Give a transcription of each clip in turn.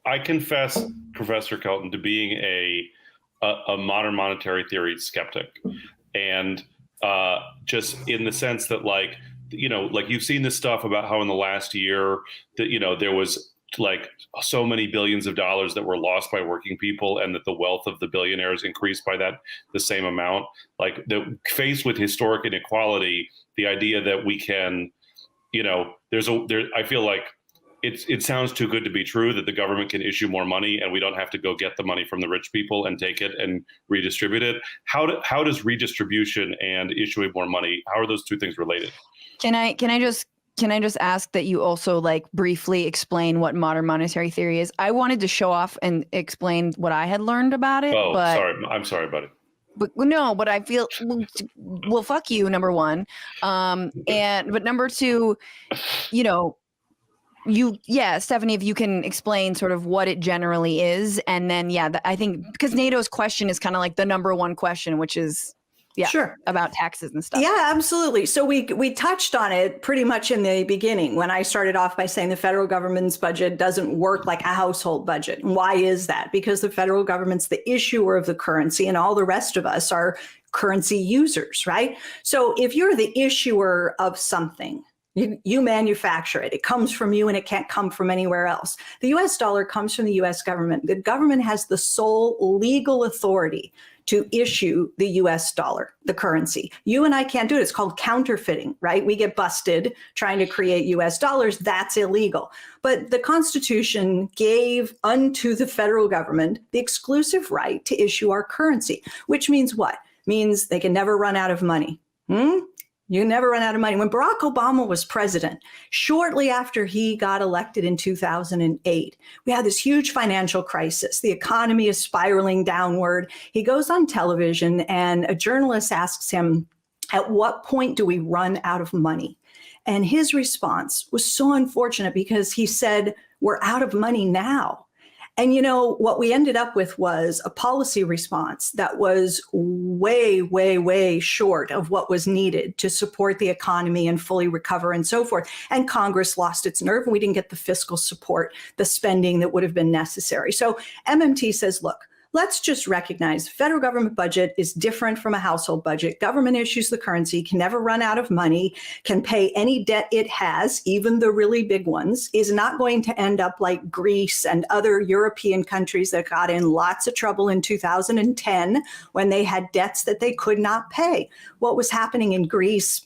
I confess, Professor Kelton, to being a modern monetary theory skeptic, and just in the sense that, like, like you've seen this stuff about how in the last year that there was like so many billions of dollars that were lost by working people, and that the wealth of the billionaires increased by the same amount. Like, faced with historic inequality, the idea that we can, I feel like it sounds too good to be true that the government can issue more money and we don't have to go get the money from the rich people and take it and redistribute it. How does redistribution and issuing more money, how are those two things related? Can I just ask that you also like briefly explain what modern monetary theory is? I wanted to show off and explain what I had learned about it. Oh, sorry. I'm sorry, buddy. But I feel, well, fuck you, number one. But number two, Stephanie, if you can explain sort of what it generally is. And then, I think because NATO's question is kind of like the number one question, which is, sure, about taxes and stuff. Yeah, absolutely. So we touched on it pretty much in the beginning when I started off by saying the federal government's budget doesn't work like a household budget. And why is that? Because the federal government's the issuer of the currency and all the rest of us are currency users, right? So if you're the issuer of something, you manufacture it. It comes from you and it can't come from anywhere else. The US dollar comes from the US government. The government has the sole legal authority to issue the US dollar, the currency. You and I can't do it. It's called counterfeiting, right? We get busted trying to create US dollars. That's illegal. But the Constitution gave unto the federal government the exclusive right to issue our currency, which means what? Means they can never run out of money. You never run out of money. When Barack Obama was president, shortly after he got elected in 2008, we had this huge financial crisis. The economy is spiraling downward. He goes on television and a journalist asks him, at what point do we run out of money? And his response was so unfortunate because he said, we're out of money now. And what we ended up with was a policy response that was way, way, way short of what was needed to support the economy and fully recover and so forth. And Congress lost its nerve and we didn't get the fiscal support, the spending that would have been necessary. So MMT says, look, let's just recognize the federal government budget is different from a household budget. Government issues the currency, can never run out of money, can pay any debt it has, even the really big ones, is not going to end up like Greece and other European countries that got in lots of trouble in 2010 when they had debts that they could not pay. What was happening in Greece,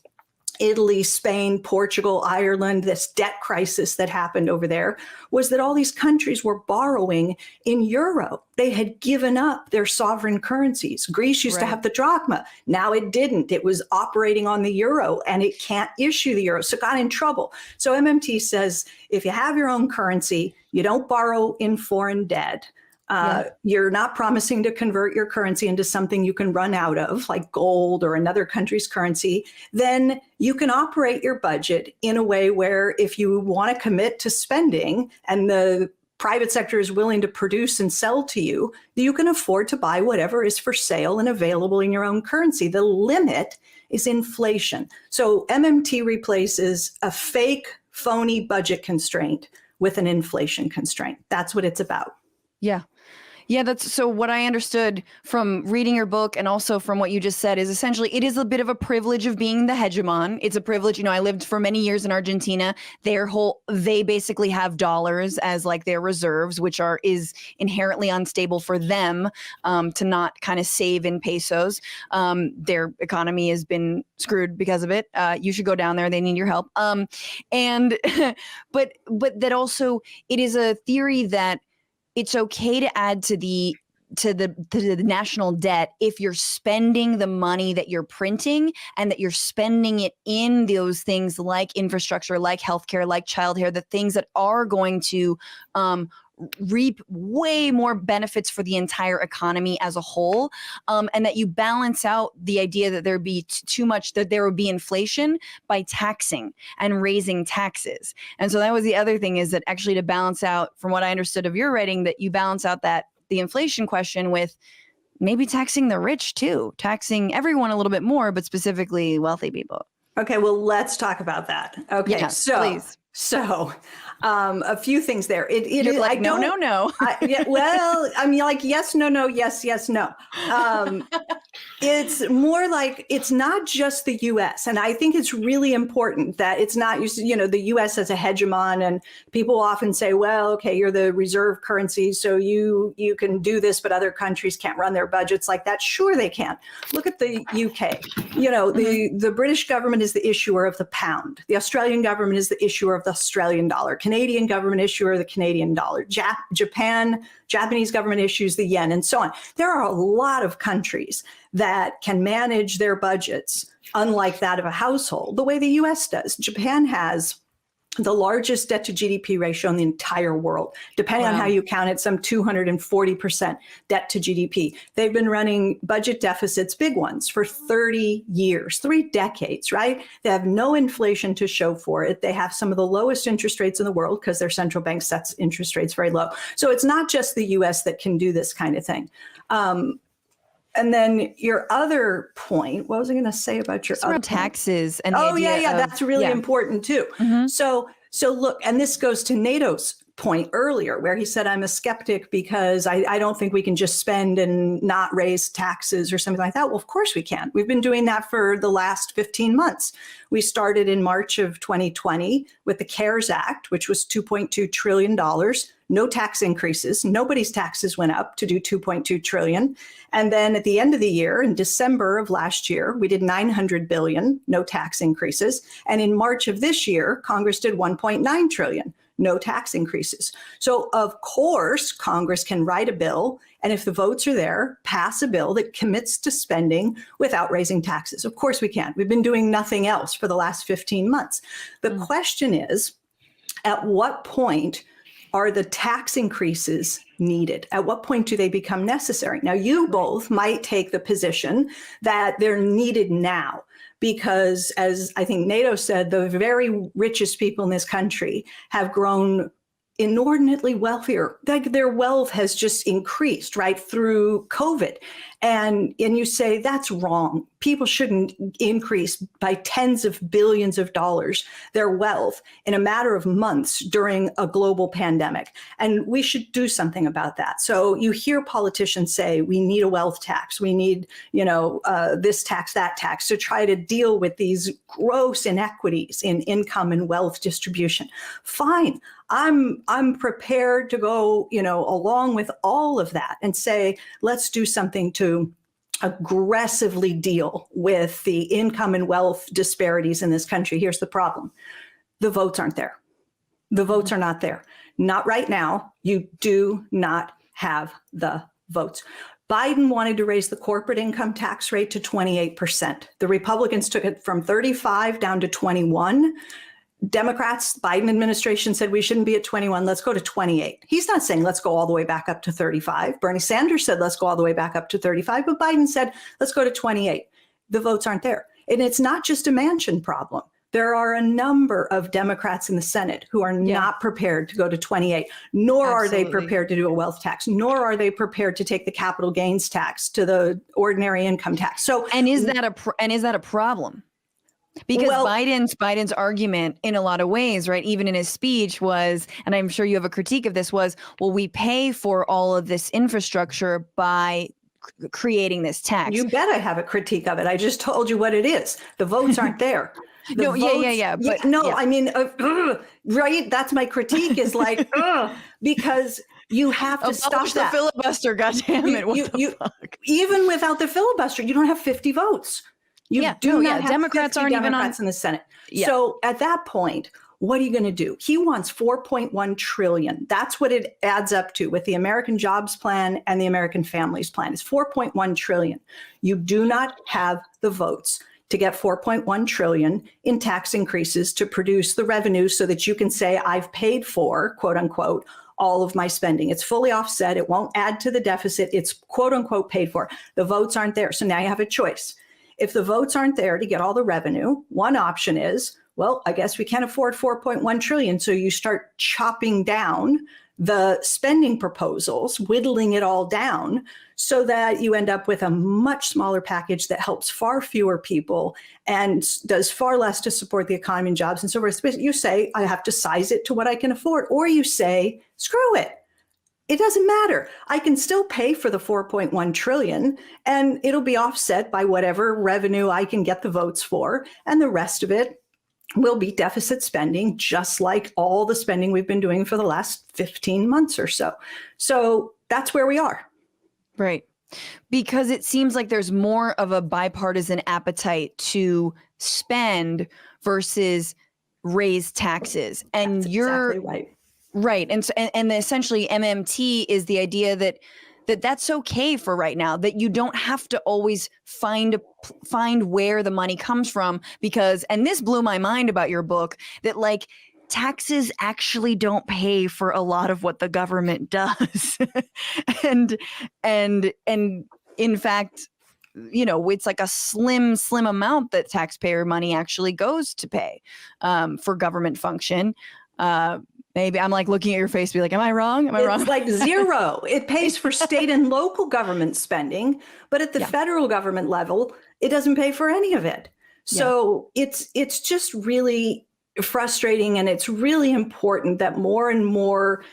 Italy, Spain, Portugal, Ireland, this debt crisis that happened over there was that all these countries were borrowing in euro. They had given up their sovereign currencies. Greece used to have the drachma. Now it didn't. It was operating on the euro and it can't issue the euro. So it got in trouble. So MMT says, if you have your own currency, you don't borrow in foreign debt. You're not promising to convert your currency into something you can run out of, like gold or another country's currency, then you can operate your budget in a way where if you want to commit to spending and the private sector is willing to produce and sell to you, you can afford to buy whatever is for sale and available in your own currency. The limit is inflation. So MMT replaces a fake, phony budget constraint with an inflation constraint. That's what it's about. Yeah, that's so what I understood from reading your book and also from what you just said is essentially it is a bit of a privilege of being the hegemon. It's a privilege. I lived for many years in Argentina. They basically have dollars as like their reserves, which is inherently unstable for them to not kind of save in pesos. Their economy has been screwed because of it. You should go down there. They need your help. But that also it is a theory that it's okay to add to the national debt if you're spending the money that you're printing and that you're spending it in those things like infrastructure, like healthcare, like childcare, the things that are going to reap way more benefits for the entire economy as a whole, and that you balance out the idea that there'd be too much, that there would be inflation by taxing and raising taxes. And so that was the other thing, is that actually to balance out, from what I understood of your writing, that you balance out that the inflation question with maybe taxing the rich too, taxing everyone a little bit more, but specifically wealthy people. Okay, well, let's talk about that. Okay, yeah, so please. So a few things there. You're like, no. Yeah, well, I mean, like, yes, no, yes, no. It's more like, it's not just the US. And I think it's really important that it's not, the US as a hegemon, and people often say, well, okay, you're the reserve currency, so you can do this, but other countries can't run their budgets like that. Sure, they can. Look at the UK. The British government is the issuer of the pound. The Australian government is the issuer of the Australian dollar. Canadian government issuer of the Canadian dollar. Japanese government issues the yen, and so on. There are a lot of countries that can manage their budgets, unlike that of a household, the way the US does. Japan has the largest debt to GDP ratio in the entire world. Depending on how you count it, some 240% debt to GDP. They've been running budget deficits, big ones, for 30 years, 3 decades, right? They have no inflation to show for it. They have some of the lowest interest rates in the world because their central bank sets interest rates very low. So it's not just the US that can do this kind of thing. And then your other point, what was I going to say about your other taxes and that's really important too. So look, and this goes to NATO's point earlier, where he said, I'm a skeptic because I don't think we can just spend and not raise taxes or something like that. Well, of course we can. We've been doing that for the last 15 months. We started in March of 2020 with the CARES Act, which was $2.2 trillion. No tax increases. Nobody's taxes went up to do $2.2 trillion. And then at the end of the year, in December of last year, we did $900 billion, no tax increases. And in March of this year, Congress did $1.9 trillion, no tax increases. So of course, Congress can write a bill, and if the votes are there, pass a bill that commits to spending without raising taxes. Of course we can. We've been doing nothing else for the last 15 months. The question is, at what point are the tax increases needed? At what point do they become necessary? Now, you both might take the position that they're needed now, because, as I think NATO said, the very richest people in this country have grown inordinately wealthier. Like, their wealth has just increased right through COVID. And you say that's wrong. People shouldn't increase by tens of billions of dollars their wealth in a matter of months during a global pandemic. And we should do something about that. So you hear politicians say we need a wealth tax. We need, this tax, that tax, to try to deal with these gross inequities in income and wealth distribution. Fine. I'm prepared to go, along with all of that and say, let's do something to aggressively deal with the income and wealth disparities in this country. Here's the problem. The votes aren't there. The votes are not there. Not right now. You do not have the votes. Biden wanted to raise the corporate income tax rate to 28%. The Republicans took it from 35 down to 21. Democrats, Biden administration said we shouldn't be at 21, let's go to 28. He's not saying let's go all the way back up to 35. Bernie Sanders said let's go all the way back up to 35, but Biden said let's go to 28. The votes aren't there. And it's not just a Manchin problem. There are a number of Democrats in the Senate who are not prepared to go to 28, nor are they prepared to do a wealth tax, nor are they prepared to take the capital gains tax to the ordinary income tax. So, and is that a problem? Because Biden's argument in a lot of ways, right, even in his speech was, and I'm sure you have a critique of this, was, well, we pay for all of this infrastructure by creating this tax. You bet I have a critique of it. I just told you what it is. The votes aren't there. I mean, right? That's my critique, is like, because you have to stop the filibuster, goddammit. What the fuck? Even without the filibuster, you don't have 50 votes. Democrats aren't even in the Senate. Yeah. So at that point, what are you going to do? He wants $4.1 trillion. That's what it adds up to with the American Jobs Plan and the American Families Plan. It's $4.1 trillion. You do not have the votes to get $4.1 trillion in tax increases to produce the revenue so that you can say, I've paid for, quote unquote, all of my spending. It's fully offset. It won't add to the deficit. It's quote unquote paid for. The votes aren't there. So now you have a choice. If the votes aren't there to get all the revenue, one option is, well, I guess we can't afford $4.1 trillion. So you start chopping down the spending proposals, whittling it all down so that you end up with a much smaller package that helps far fewer people and does far less to support the economy and jobs and so forth. You say, I have to size it to what I can afford, or you say, screw it. It doesn't matter. I can still pay for the 4.1 trillion and it'll be offset by whatever revenue I can get the votes for. And the rest of it will be deficit spending, just like all the spending we've been doing for the last 15 months or so. So that's where we are. Right. Because it seems like there's more of a bipartisan appetite to spend versus raise taxes. And That's you're exactly right. Right. And so, and essentially MMT is the idea that that's okay for right now, that you don't have to always find where the money comes from, because, and this blew my mind about your book, that like taxes actually don't pay for a lot of what the government does. and in fact, you know, it's like a slim amount that taxpayer money actually goes to pay for government function. Maybe I'm like looking at your face, be like, am I wrong? It's like zero. It pays for state and local government spending, but at the federal government level, it doesn't pay for any of it. So it's just really frustrating, and it's really important that more and more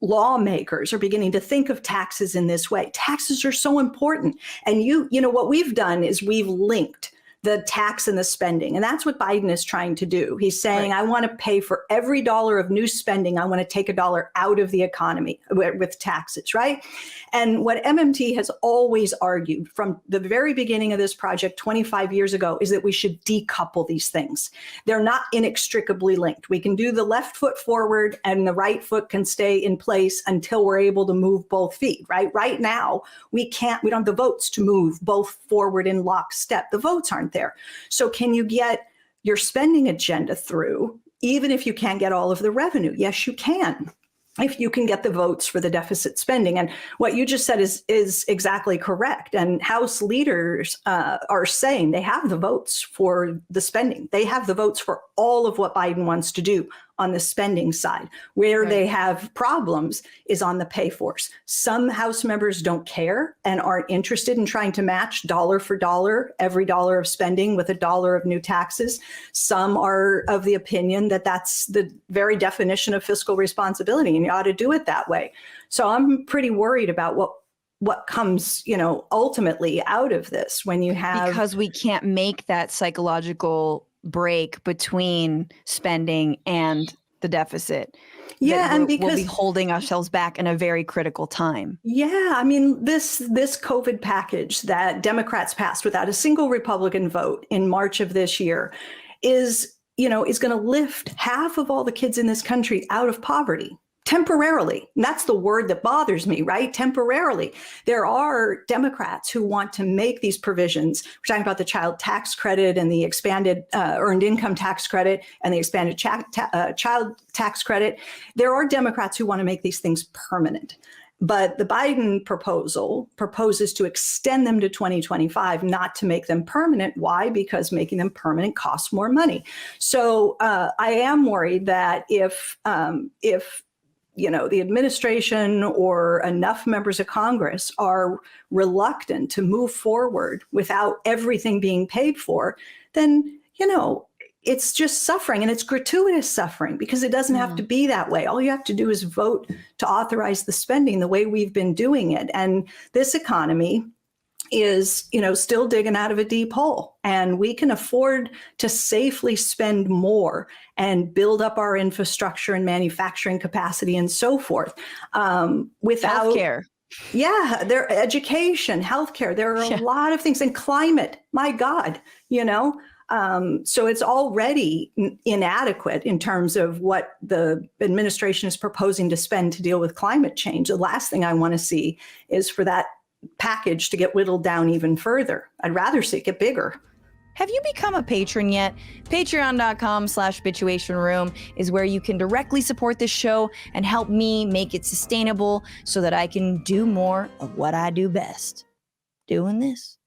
lawmakers are beginning to think of taxes in this way. Taxes are so important, and you know what we've done is we've linked the tax and the spending. And that's what Biden is trying to do. He's saying, I want to pay for every dollar of new spending. I want to take a dollar out of the economy with taxes, right? And what MMT has always argued from the very beginning of this project 25 years ago is that we should decouple these things. They're not inextricably linked. We can do the left foot forward and the right foot can stay in place until we're able to move both feet, right? Right now, we don't have the votes to move both forward in lockstep. The votes aren't there. So can you get your spending agenda through, even if you can't get all of the revenue? Yes, you can, if you can get the votes for the deficit spending. And what you just said is exactly correct. And House leaders are saying they have the votes for the spending. They have the votes for all of what Biden wants to do on the spending side. Where they have problems is on the pay force. Some House members don't care and aren't interested in trying to match dollar for dollar, every dollar of spending with a dollar of new taxes. Some are of the opinion that that's the very definition of fiscal responsibility and you ought to do it that way. So I'm pretty worried about what comes, ultimately out of this when you have... Because we can't make that psychological break between spending and the deficit. Yeah, and because we'll be holding ourselves back in a very critical time. Yeah, I mean, this COVID package that Democrats passed without a single Republican vote in March of this year is going to lift half of all the kids in this country out of poverty. Temporarily. And that's the word that bothers me, right? Temporarily. There are Democrats who want to make these provisions. We're talking about the child tax credit and the expanded earned income tax credit and the expanded child tax credit. There are Democrats who want to make these things permanent. But the Biden proposal proposes to extend them to 2025, not to make them permanent. Why? Because making them permanent costs more money. So I am worried that if the administration or enough members of Congress are reluctant to move forward without everything being paid for, then, it's just suffering, and it's gratuitous suffering, because it doesn't have to be that way. All you have to do is vote to authorize the spending the way we've been doing it. And this economy is, still digging out of a deep hole, and we can afford to safely spend more and build up our infrastructure and manufacturing capacity and so forth without healthcare. Yeah, their education, healthcare. There are a lot of things, and climate. My God, so it's already inadequate in terms of what the administration is proposing to spend to deal with climate change. The last thing I want to see is for that package to get whittled down even further. I'd rather see it get bigger. Have you become a patron yet? Patreon.com/Bitchuation Room is where you can directly support this show and help me make it sustainable so that I can do more of what I do best, doing this.